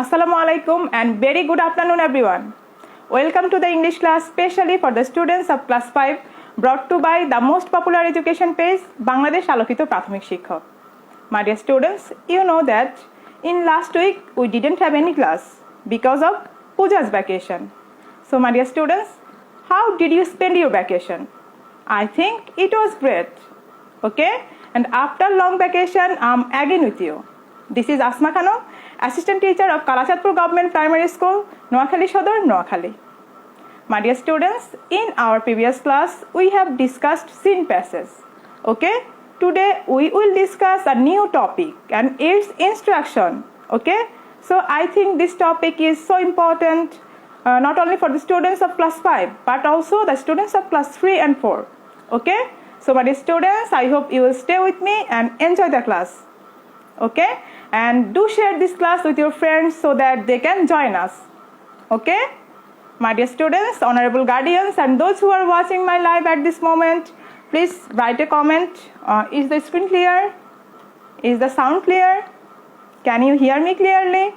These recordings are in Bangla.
Assalamu alaikum and very good afternoon everyone. Welcome to the English class specially for the students of class 5 brought to by the most popular education page Bangladesh Alokito Prathomik Shikkha. My dear students, you know that in last week we didn't have any class because of Puja's vacation. So my dear students, how did you spend your vacation? I think it was great. Okay? And after long vacation, I'm again with you. This is Asma Khanum, Assistant Teacher of Kalachatpur Government Primary School, Noakhali Shodor, Noakhali. My dear students, in our previous class, we have discussed scene passes. Okay? Today, we will discuss a new topic and its instruction. Okay? So, I think this topic is so important not only for the students of class 5, but also the students of class 3 and 4. Okay? So, my dear students, I hope you will stay with me and enjoy the class. Okay? And do share this class with your friends so that they can join us. Okay? My dear students, honorable guardians, and those who are watching my live at this moment, please write a comment. Is the screen clear? Is the sound clear? Can you hear me clearly?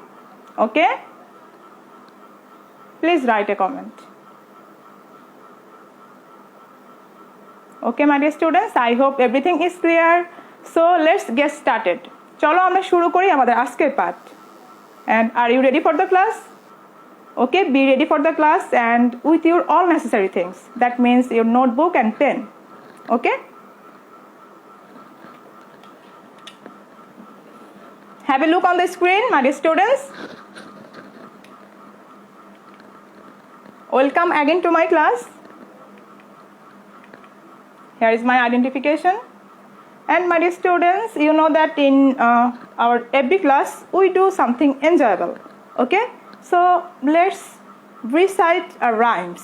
Okay? Please write a comment. Okay, my dear students, I hope everything is clear. So let's get started. চলো আমরা শুরু করি আমাদের আজকের পাঠ। And are you ready for the class? Okay, be ready for the class and with your all necessary things. That means your notebook and pen. Okay? Have a look on the screen, my dear students. Welcome again to my class. Here is my identification. And my dear students, you know that in our every class we do something enjoyable. Okay? So let's recite rhymes.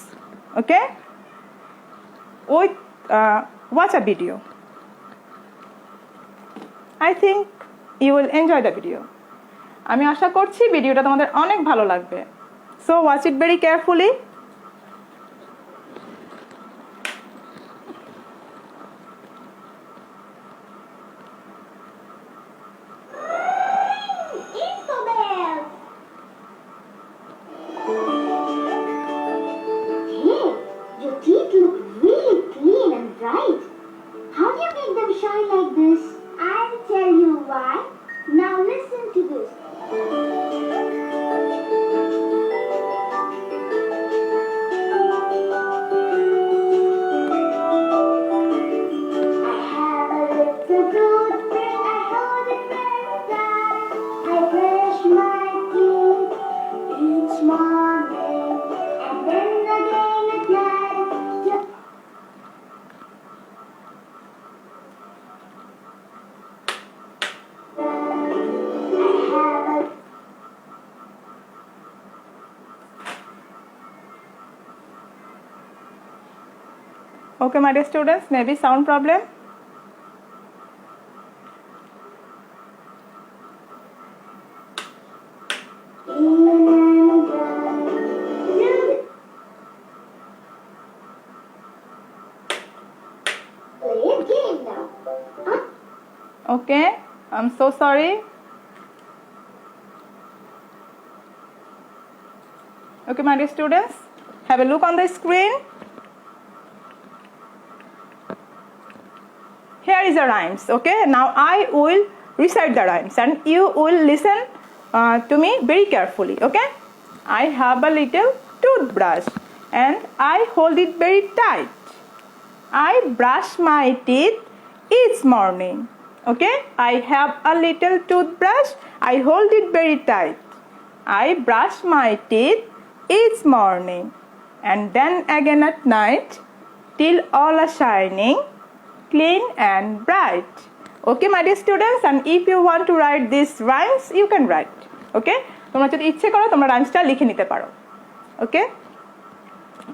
Okay? With watch a video. I think you will enjoy the video. আমি আশা করছি ভিডিওটা তোমাদের অনেক ভালো লাগবে. So watch it very carefully. Okay, my dear students, maybe sound problem. Okay, I'm so sorry. Okay, my dear students, have a look on the screen. Here is the rhymes. Okay, now I will recite the rhymes and you will listen to me very carefully. Okay, I have a little toothbrush and I hold it very tight. I brush my teeth each morning. Okay, I have a little toothbrush, I hold it very tight. I brush my teeth each morning and then again at night till all are shining, clean and bright. Okay, my dear students, and if you want to write these rhymes, you can write. Okay, তোমরা যদি ইচ্ছে করো তোমরা রাইমসটা লিখে নিতে পারো. Okay,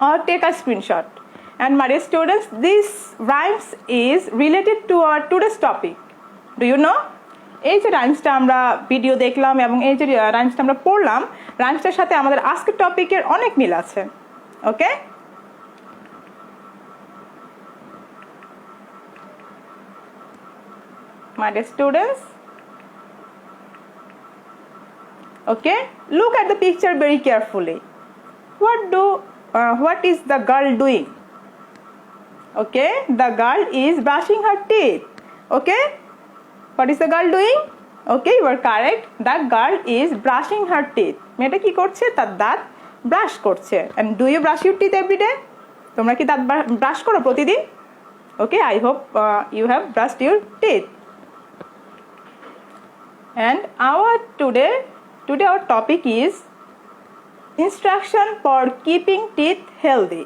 or take a screenshot. And my dear students, this rhymes is related to our today's topic. Do you know? এই যে রাইমসটা আমরা ভিডিও দেখলাম এবং এই যে রাইমসটা আমরা পড়লাম, রাইমসটার সাথে আমাদের আজকের টপিকের অনেক মিল আছে. ওকে? My dear students, Okay, look at the picture very carefully. What is the girl doing? Okay, the girl is brushing her teeth. Okay, what is the girl doing? Okay, you are correct. The girl is brushing her teeth. মেয়েটা কি করছে? তার দাঁত ব্রাশ করছে। And do you brush your teeth every day? তোমরা কি দাঁত ব্রাশ করো প্রতিদিন? Okay, I hope you have brushed your teeth. And today our topic is instruction for keeping teeth healthy.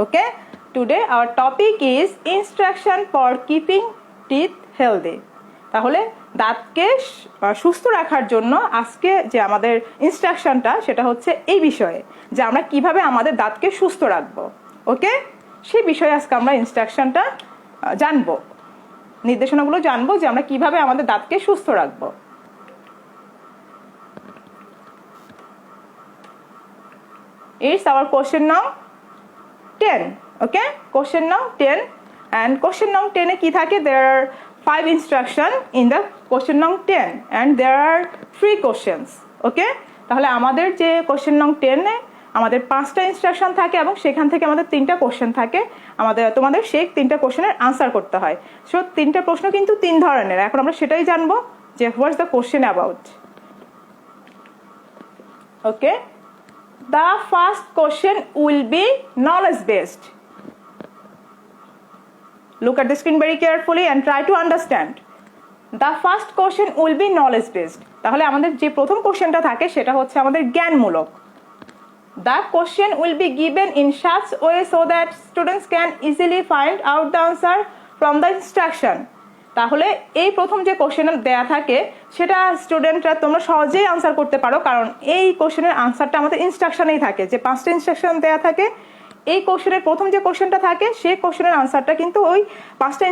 Okay, today our topic is instruction for keeping teeth healthy. তাহলে দাঁতকে সুস্থ রাখার জন্য আজকে যে আমাদের ইনস্ট্রাকশনটা সেটা হচ্ছে এই বিষয়ে যে আমরা কিভাবে আমাদের দাঁতকে সুস্থ রাখবো। ওকে, সেই বিষয়ে আজকে আমরা ইনস্ট্রাকশনটা জানবো, নির্দেশনাগুলো জানবো যে আমরা কিভাবে আমাদের দাঁতকে সুস্থ রাখবো। It's our question now 10. Okay, question now 10, and question now 10 এ কি থাকে? There are 5 instruction in the question now 10 and there are 3 questions. Okay, তাহলে আমাদের যে question now 10 এ আমাদের 5টা ইনস্ট্রাকশন থাকে এবং সেখান থেকে আমাদের 3টা কোশ্চেন থাকে। তোমাদের সেই 3টা কোশ্চেনের আনসার করতে হয়। সো 3টা প্রশ্ন কিন্তু 3 ধরনের। এখন আমরা সেটাই জানবো যে হোয়াটস the question about. Okay, the first question will be knowledge based. Look at the screen very carefully and try to understand. The first question will be knowledge based. তাহলে আমাদের যে প্রথম কোশ্চেনটা থাকে সেটা হচ্ছে আমাদের জ্ঞানমূলক। The question will be given in such way so that students can easily find out the answer from the instruction. তাহলে এই প্রথম যে কোশ্চেন দেয়া থাকে সেটা স্টুডেন্টরা তোমরা সহজেই আনসার করতে পারো, কারণ এই কোশ্চেনের আনসারটা আমাদের ইনস্ট্রাকশনেই থাকে। যে 5টা ইনস্ট্রাকশন দেয়া থাকে, এই কোশ্চেনের প্রথম যে কোশ্চেনটা থাকে সেই কোশ্চেনের আনসারটা কিন্তু ওই 5টা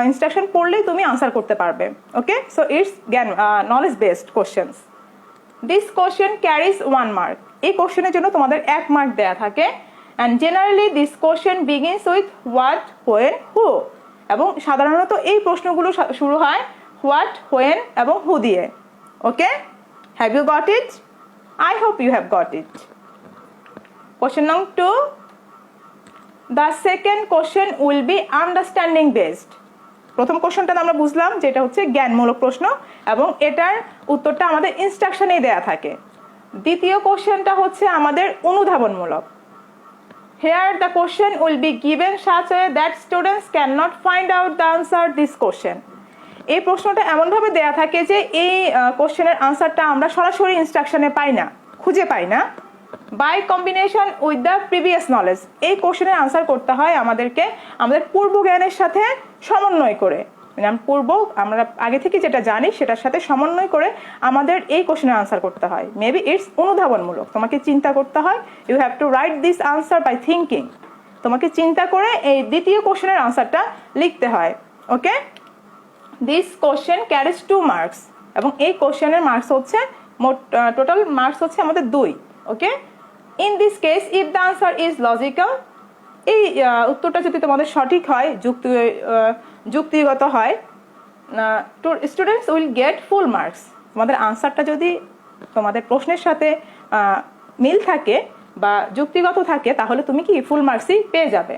ইনস্ট্রাকশন পড়লেই তুমি আনসার করতে পারবে। Okay, so it's knowledge based questions. This question carries 1 mark. এই কোশ্চেনের জন্য তোমাদের 1 মার্ক দেয়া থাকে। And generally this question begins with what, when, who. এবং সাধারণত এই প্রশ্নগুলো শুরু হয় হোয়াট, হোয়েন এবং হু দিয়ে। Okay, have you got it? I hope you have got it. Question নং 2, the second question will be understanding based. প্রথম কোশ্চেনটা আমরা বুঝলাম যেটা হচ্ছে জ্ঞানমূলক প্রশ্ন এবং এটার উত্তরটা আমাদের ইনস্ট্রাকশনেই দেয়া থাকে। দ্বিতীয় কোশ্চেনটা হচ্ছে আমাদের অনুধাবনমূলক। Here the question will be given such a way that students cannot find out the answer this question. এই প্রশ্নটা এমনভাবে দেয়া থাকে যে এই কোশ্চেনের আনসারটা আমরা সরাসরি ইনস্ট্রাকশনে পাই না, খুঁজে পাই না। By combination with the previous knowledge, এই কোশ্চেনের আনসার করতে হয় আমাদেরকে আমাদের পূর্ব জ্ঞানের সাথে সমন্বয় করে। আমরা আগে থেকে যেটা জানি সেটার সাথে সমন্বয় করে আমাদের এই কোশ্চেনের আনসার করতে হয়। মেবি ইটস অনুধাবনমূলক, তোমাকে চিন্তা করতে হয়। You have to write this answer by thinking. তোমাকে চিন্তা করে এই দ্বিতীয় কোশ্চেনের আনসারটা লিখতে হয়। Okay, this question carries 2 marks এবং এই কোশ্চেনের মার্কস হচ্ছে টোটাল মার্কস হচ্ছে আমাদের 2। Okay, in this case if the answer is logical, এই উত্তরটা যদি তোমাদের সঠিক হয়, যুক্তিগত হয়, students will get full marks. তোমাদের আনসারটা যদি তোমাদের প্রশ্নের সাথে মিল থাকে বা যুক্তিগত থাকে তাহলে তুমি কি ফুল মার্কসই পেয়ে যাবে।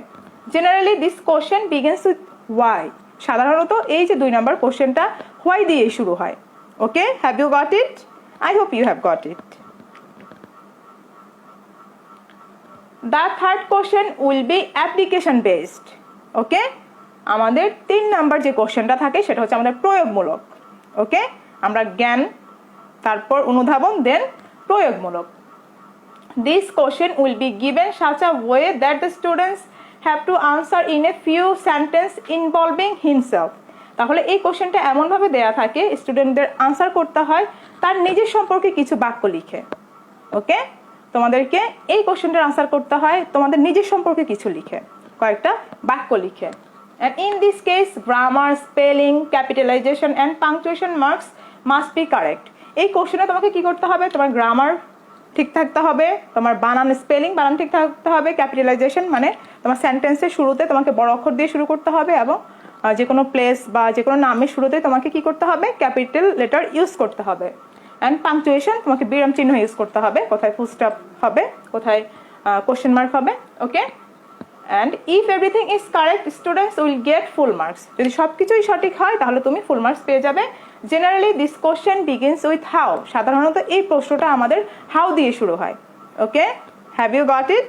Generally this question begins with why. সাধারণত এই যে 2 নম্বর কোশ্চেনটা হোয়াই দিয়ে শুরু হয়। Okay, have you got it? I hope you have got it. The third question will be application based. Okay, আমাদের 3 নাম্বার যে কোশ্চেনটা থাকে সেটা হচ্ছে আমাদের প্রয়োগমূলক। ওকে, আমরা জ্ঞান, তারপর অনুধাবন, দেন প্রয়োগমূলক। This question will be given such a way that the students have to answer in a few sentences involving himself. তাহলে এই কোশ্চেনটা এমনভাবে দেয়া থাকে স্টুডেন্টদের আনসার করতে হয় তার নিজের সম্পর্কে কিছু বাক্য লিখে। ওকে, তোমাদেরকে এই কোশ্চেনটার আনসার করতে হয় তোমাদের নিজের সম্পর্কে কিছু লিখে, কয়েকটা বাক্য লিখে। And in this case grammar, spelling, capitalization and punctuation marks must be correct. এই কোশ্চেনে তোমাকে কি করতে হবে? তোমার গ্রামার ঠিক থাকতে হবে, তোমার বানান, স্পেলিং বানান ঠিক থাকতে হবে, ক্যাপিটালাইজেশন মানে তোমার সেন্টেন্সের শুরুতে তোমাকে বড় অক্ষর দিয়ে শুরু করতে হবে এবং যে কোনো প্লেস বা যে কোনো নামের শুরুতে তোমাকে কি করতে হবে? ক্যাপিটাল লেটার ইউজ করতে হবে। অ্যান্ড পাংচুয়েশন, তোমাকে বিরাম চিহ্ন ইউজ করতে হবে, কোথায় ফুল স্টপ হবে, কোথায় কোশ্চেন মার্ক হবে। Okay, and if everything is correct students will get full marks. যদি সব কিছুই সঠিক হয় তাহলে তুমি ফুল মার্কস পেয়ে যাবে। Generally this question begins with how. সাধারণত এই প্রশ্নটা আমাদের হাউ দিয়ে শুরু হয়। Okay, have you got it?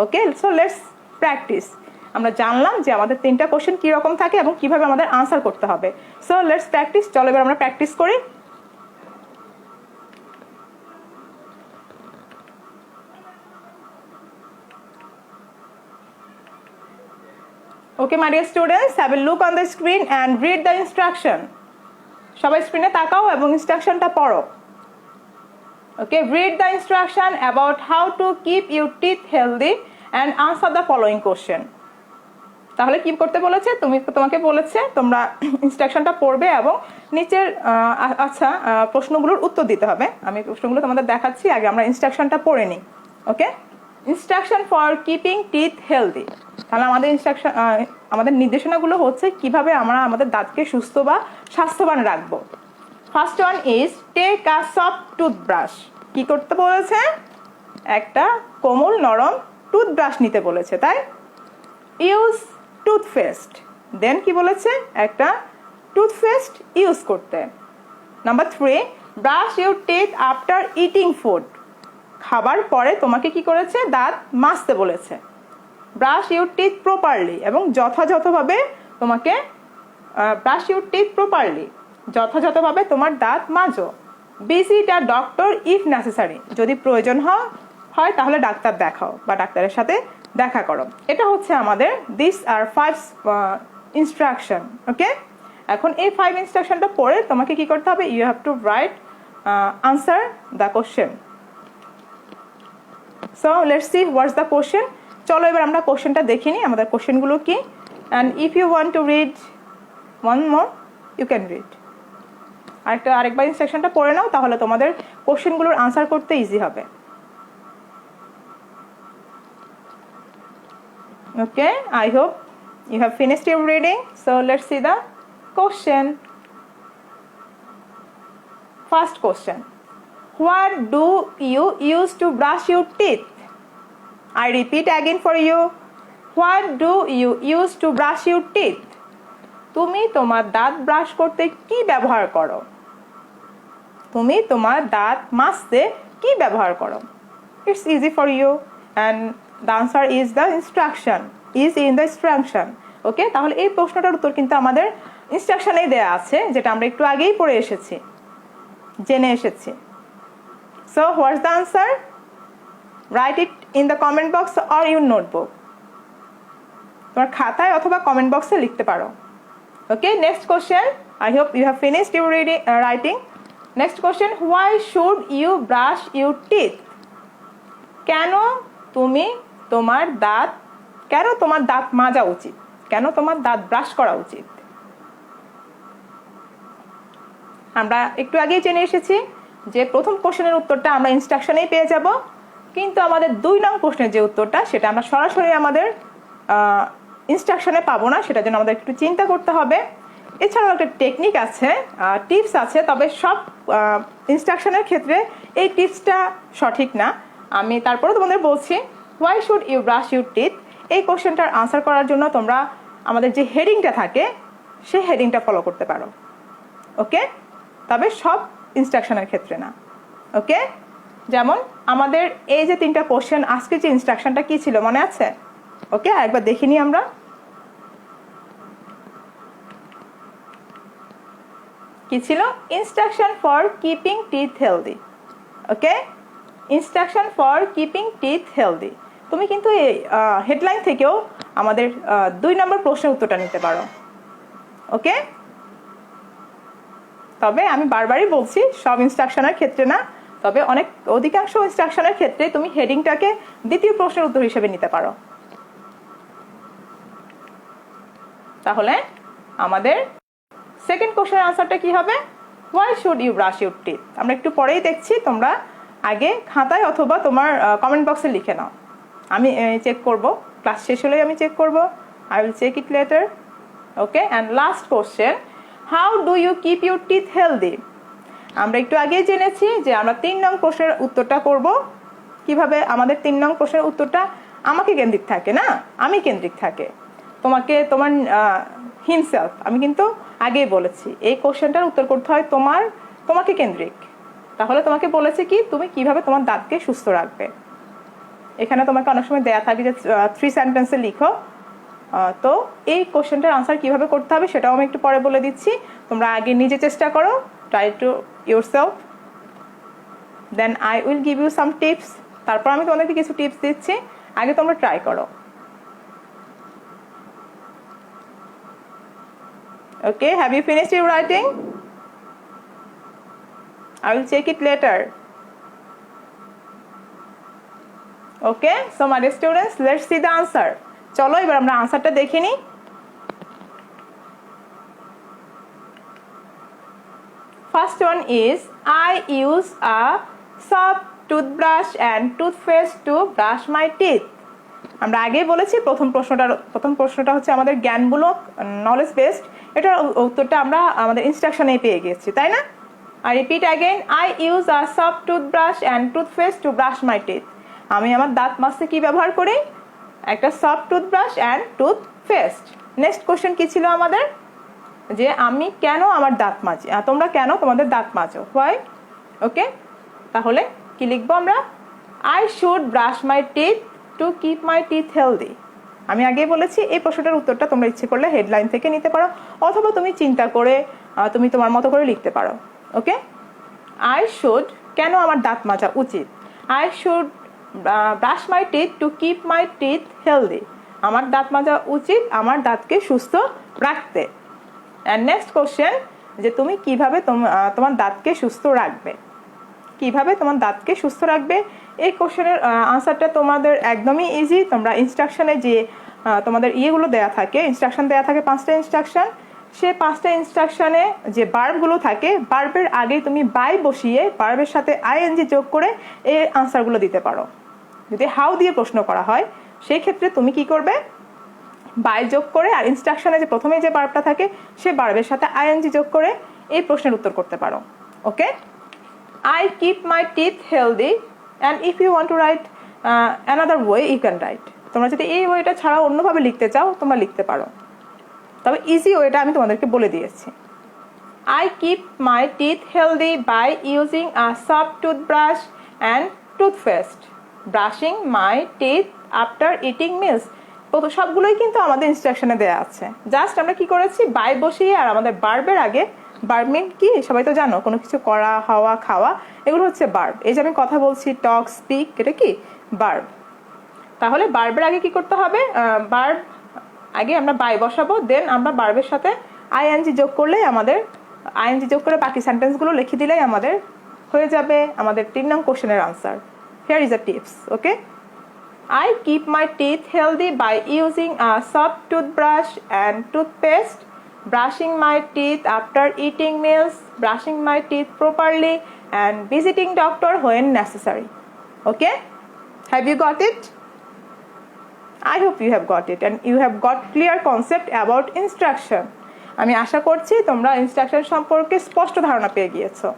Okay, so let's practice. আমরা জানলাম যে আমাদের 3টা কোশ্চেন কীরকম থাকে এবং কিভাবে আমাদের আনসার করতে হবে। So let's practice. চলো এবার আমরা প্র্যাকটিস করি। Okay, my dear students, have a look on the screen and read the instruction. সবাই স্ক্রিনে তাকাও এবং ইনস্ট্রাকশনটা পড়ো। Okay, read the instruction about how to keep your teeth healthy and answer the following question. তাহলে কি করতে বলেছে? তোমাকে বলেছে তোমরা ইনস্ট্রাকশনটা পড়বে এবং নিচের প্রশ্নগুলোর উত্তর দিতে হবে। আমি প্রশ্নগুলো তোমাদের দেখাচ্ছি, আগে আমরা ইনস্ট্রাকশনটা পড়ে নিই। Okay, instruction for keeping teeth healthy. তাহলে আমাদের নির্দেশনাগুলো হচ্ছে কিভাবে আমরা আমাদের দাঁতকে সুস্থ বা স্বাস্থ্যবান রাখবো। First one is take a soft toothbrush. কি করতে বলেছে? একটা কোমল নরম টুথব্রাশ নিতে বলেছে, তাই? Use toothpaste. দেন কি বলেছে? একটা টুথপেস্ট ইউজ করতে। Number 3, brush your teeth after eating food. খাবার পরে তোমাকে কি করেছে? দাঁত মাজতে বলেছে। ব্রাশ ইউর টিথ প্রপারলি, এবং যথাযথভাবে তোমাকে ব্রাশ ইউর টিথ প্রপারলি, যথাযথভাবে তোমার দাঁত মাজো। Visit a doctor if necessary. যদি প্রয়োজন হয় তাহলে ডাক্তার দেখাও বা ডাক্তারের সাথে দেখা করো। এটা হচ্ছে আমাদের দিস আর 5 ইনস্ট্রাকশন। ওকে, এখন এই 5 ইনস্ট্রাকশনটা পড়ে তোমাকে কি করতে হবে? You have to write answer the question. So let's see what's the question. চলো এবার আমরা কোশ্চেনটা দেখে নিই, আমাদের কোশ্চেনগুলো কি। And if you want to read one more, you can read. আরেকবার ইনস্ট্রাকশনটা পড়ে নাও, তাহলে তোমাদের কোশ্চেনগুলোর আনসার করতে ইজি হবে। Okay, I hope you have finished your reading. So let's see the question. First question. What do you use to brush your teeth? I repeat again for you. What do you use to brush your teeth? তুমি তোমার দাঁত ব্রাশ করতে কি ব্যবহার করো? তুমি তোমার দাঁত মাজতে কি ব্যবহার করো? It's easy for you, and the answer is the instruction, is in the instruction. ওকে, তাহলে এই প্রশ্নটার উত্তর কিন্তু আমাদের ইনস্ট্রাকশনেই দেয়া আছে, যেটা আমরা একটু আগেই পড়ে এসেছি, জেনে এসেছি। So what's the answer? Write it in the comment box or your notebook. তোমার খাতায় অথবা কমেন্ট বক্সে লিখতে পারো। Okay, next question. I hope you have finished your writing. Next question. Why should you brush your teeth? কেন তোমার দাঁত মাজা উচিত? কেন তোমার দাঁত ব্রাশ করা উচিত? আমরা একটু আগেই জেনে এসেছি যে প্রথম কোশ্চেনের উত্তরটা আমরা ইনস্ট্রাকশনেই পেয়ে যাব, কিন্তু আমাদের 2 নং প্রশ্নের যে উত্তরটা সেটা আমরা সরাসরি আমাদের ইনস্ট্রাকশনে পাবো না, সেটার জন্য আমাদের একটু চিন্তা করতে হবে। এছাড়াও একটা টেকনিক আছে, টিপস আছে, তবে সব ইনস্ট্রাকশনের ক্ষেত্রে এই টিপসটা সঠিক না। আমি তারপরে তোমাদের বলছি। Why should you brush your teeth, এই কোশ্চেনটার আনসার করার জন্য তোমরা আমাদের যে হেডিংটা থাকে সেই হেডিংটা ফলো করতে পারো। ওকে, তবে সব ইনস্ট্রাকশনের ক্ষেত্রে না। ওকে, যেমন আমাদের এই যে 3টা কোশ্চেন, আজকে যে ইনস্ট্রাকশনটা কি ছিল মনে আছে? ওকে, একবার দেখিনি আমরা। কি ছিল? Instruction for keeping teeth healthy. Okay, instruction for keeping teeth healthy. তুমি কিন্তু এই হেডলাইন থেকেও আমাদের 2 নম্বর প্রশ্নের উত্তরটা নিতে পারো। ওকে, তবে আমি বারবারই বলছি সব ইনস্ট্রাকশনের ক্ষেত্রে না, তবে অধিকাংশ ইনস্ট্রাকশনের ক্ষেত্রে তুমি হেডিংটাকে দ্বিতীয় প্রশ্নের উত্তর হিসেবে নিতে পারো। তাহলে আমাদের সেকেন্ড কোশ্চেনের আনসারটা কি হবে? Why should you brush your teeth. আমরা একটু পরেই দেখছি, তোমরা আগে খাতায় অথবা তোমার কমেন্ট বক্সে লিখে নাও। আমি চেক করব, ক্লাস শেষ হলেই আমি চেক করব। I will check it later. Okay, and last question, how do you keep your teeth healthy? আমরা একটু আগেই জেনেছি যে আমরা 3 নং প্রশ্নের উত্তরটা করব কিভাবে। আমাদের 3 নং প্রশ্নের উত্তরটা আমাকে কেন্দ্রিক থাকে না, আমি কেন্দ্রিক থাকে। তোমাকে তোমার হিমসেলফ, আমি কিন্তু আগেই বলেছি এই কোশ্চেনটার উত্তর করতে হয় তোমাকে কেন্দ্রিক। তাহলে তোমাকে বলেছে কি তুমি কিভাবে তোমার দাঁতকে সুস্থ রাখবে। এখানে তোমাকে অনেক সময় দেয়া থাকে যে 3 সেন্টেন্সে লিখো। তো এই কোশ্চেনটার আনসার কিভাবে করতে হবে সেটাও আমি একটু পরে বলে দিচ্ছি। তোমরা আগে নিজে চেষ্টা করো, try to yourself, then I will give you some tips. তারপর আমি তোমাদেরকে কিছু টিপস দিচ্ছি, আগে তোমরা ট্রাই করো। Okay, have you finished your writing? I will check it later. Okay, so my dear students, let's see the answer. চলো এবার আমরা আনসারটা দেখে নিই। First one is I use a soft toothbrush and toothpaste to brush my teeth. আমরা আগেই বলেছি প্রথম প্রশ্নটা হচ্ছে আমাদের জ্ঞানমূলক, নলেজ বেসড। এটার উত্তরটা আমরা আমাদের ইনস্ট্রাকশনে পেয়ে গেছি, তাই না? I repeat again, I use a soft toothbrush and toothpaste to brush my teeth. আমি আমার দাঁত মাজতে কি ব্যবহার করি? একটা soft toothbrush and toothpaste. Next question কি ছিল আমাদের? যে আমি কেন আমার দাঁত মাজি, তোমরা কেন তোমাদের দাঁত মাজো, হোয়াই? ওকে, তাহলে কি লিখবো আমরা? I should brush my teeth to keep my teeth healthy. আমি আগেই বলেছি এই প্রশ্নটার উত্তরটা তোমরা ইচ্ছে করলে হেডলাইন থেকে নিতে পারো, অথবা তুমি চিন্তা করে তুমি তোমার মতো করে লিখতে পারো। ওকে, I should, কেন আমার দাঁত মাজা উচিত? I should brush my teeth to keep my teeth healthy. আমার দাঁত মাজা উচিত আমার দাঁতকে সুস্থ রাখতে। And next question, যে তুমি কিভাবে তোমার দাঁতকে সুস্থ রাখবে, কিভাবে তোমার দাঁতকে সুস্থ রাখবে? এই কোশ্চেনের আনসারটা তোমাদের একদমই ইজি। তোমরা ইনস্ট্রাকশনে যে তোমাদের ইয়েগুলো দেয়া থাকে, ইনস্ট্রাকশন দেয়া থাকে 5টা ইনস্ট্রাকশন, সেই 5টা ইনস্ট্রাকশনে যে বার্বগুলো থাকে, বার্বের আগে তুমি বাই বসিয়ে বার্বের সাথে আইএনজি যোগ করে এই আনসারগুলো দিতে পারো। যদি হাউ দিয়ে প্রশ্ন করা হয় সেই ক্ষেত্রে তুমি কি করবে? বাই যোগ করে আর ইনস্ট্রাকশনে যে প্রথমে যে বার্বটা থাকে সে বার্বের সাথে আইএনজি যোগ করে এই প্রশ্নের উত্তর করতে পারো। ওকে, I keep my teeth healthy, and if you want to write another way you can write. তোমরা যদি এই ওয়েটা ছাড়া অন্যভাবে লিখতে চাও তোমরা লিখতে পারো, তবে ইজি ওয়েটা আমি তোমাদেরকে বলে দিয়েছি। I keep my teeth healthy by using a soft toothbrush and toothpaste, brushing my teeth after eating meals. তো সবগুলোই কিন্তু আমাদের ইনস্ট্রাকশনে দেওয়া আছে। জাস্ট আমরা কি করেছি, বাই বসিয়ে আর আমাদের বার্বের আগে, বার্ব মিন কি সবাই তো জানো, কোনো কিছু করা, হওয়া, খাওয়া, এগুলো হচ্ছে বার্ব। এই যে আমি কথা বলছি, টক, স্পিক, এটা কি বার্ব। তাহলে বার্বের আগে কি করতে হবে? বার্ব আগে আমরা বাই বসাবো, দেন আমরা বার্বের সাথে আইএনজি যোগ করলেই আমাদের, আইএনজি যোগ করে বাকি সেন্টেন্সগুলো লিখে দিলেই আমাদের হয়ে যাবে আমাদের 3 নং কোশ্চেনের answer. Here is a tips. Okay, I keep my teeth healthy by using a soft toothbrush and toothpaste, brushing my teeth after eating meals, brushing my teeth properly, and visiting doctor when necessary. Okay, have you got it? I hope you have got it and you have got clear concept about instruction. আমি আশা করছি তোমরা ইনস্ট্রাকশন সম্পর্কে স্পষ্ট ধারণা পেয়ে গিয়েছো।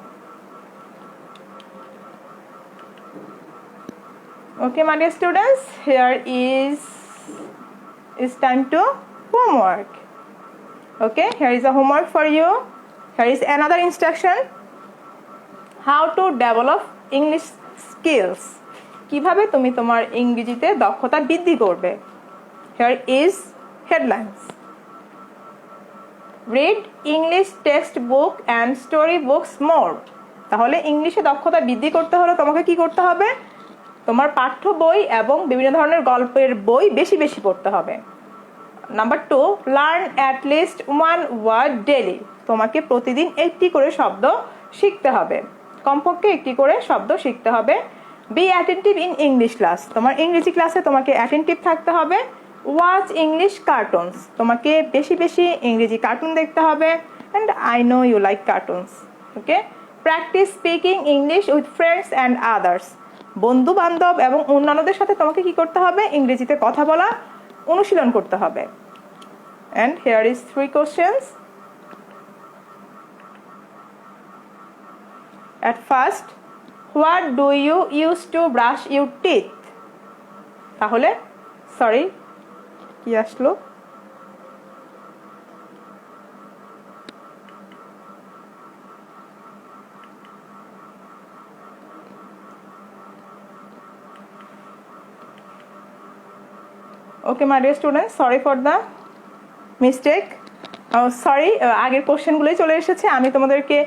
Okay, my dear students, here is time to homework. Okay, here is a homework for you. Here is another instruction, how to develop English skills. কিভাবে তুমি তোমার ইংরেজিতে দক্ষতা বৃদ্ধি করবে। Here is headlines. Read English textbook and story books more. তাহলে ইংলিশে দক্ষতা বৃদ্ধি করতে হলে তোমাকে কি করতে হবে? তোমার পাঠ্য বই এবং বিভিন্ন ধরনের গল্পের বই বেশি বেশি পড়তে হবে। Number 2, learn at least 1 word daily. তোমাকে প্রতিদিন একটি করে শব্দ শিখতে হবে, কমপক্ষে একটি করে শব্দ শিখতে হবে। Be attentive in English class. তোমার ইংরেজি ক্লাসে তোমাকে অ্যাটেন্টিভ থাকতে হবে। Watch English cartoons. তোমাকে বেশি বেশি ইংরেজি কার্টুন দেখতে হবে। And I know you like cartoons. Okay, practice speaking English with friends and others. বন্ধু বান্ধব এবং অন্যান্যদের সাথে তোমাকে কি করতে হবে? ইংরেজিতে কথা বলা অনুশীলন করতে হবে। And here is 3 questions. At first, what do you use to brush your teeth? তাহলে সরি কি আসলো? Okay, my dear students, sorry for the mistake. Sorry, আগের কোশ্চেনগুলোই চলে এসেছে। আমি তোমাদেরকে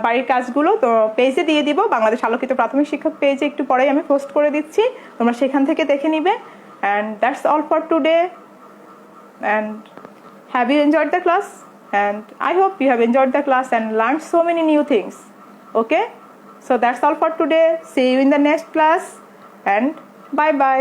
বাড়ির কাজগুলো তো পেজে দিয়ে দিব, বাংলাদেশ আলোকিত প্রাথমিক শিক্ষক পেজে একটু পরেই আমি পোস্ট করে দিচ্ছি, তোমরা সেখান থেকে দেখে নিবে। And that's all for today, and have you enjoyed the class, and I hope you have enjoyed the class and learn so many new things. Okay, so that's all for today, see you in the next class, and bye by.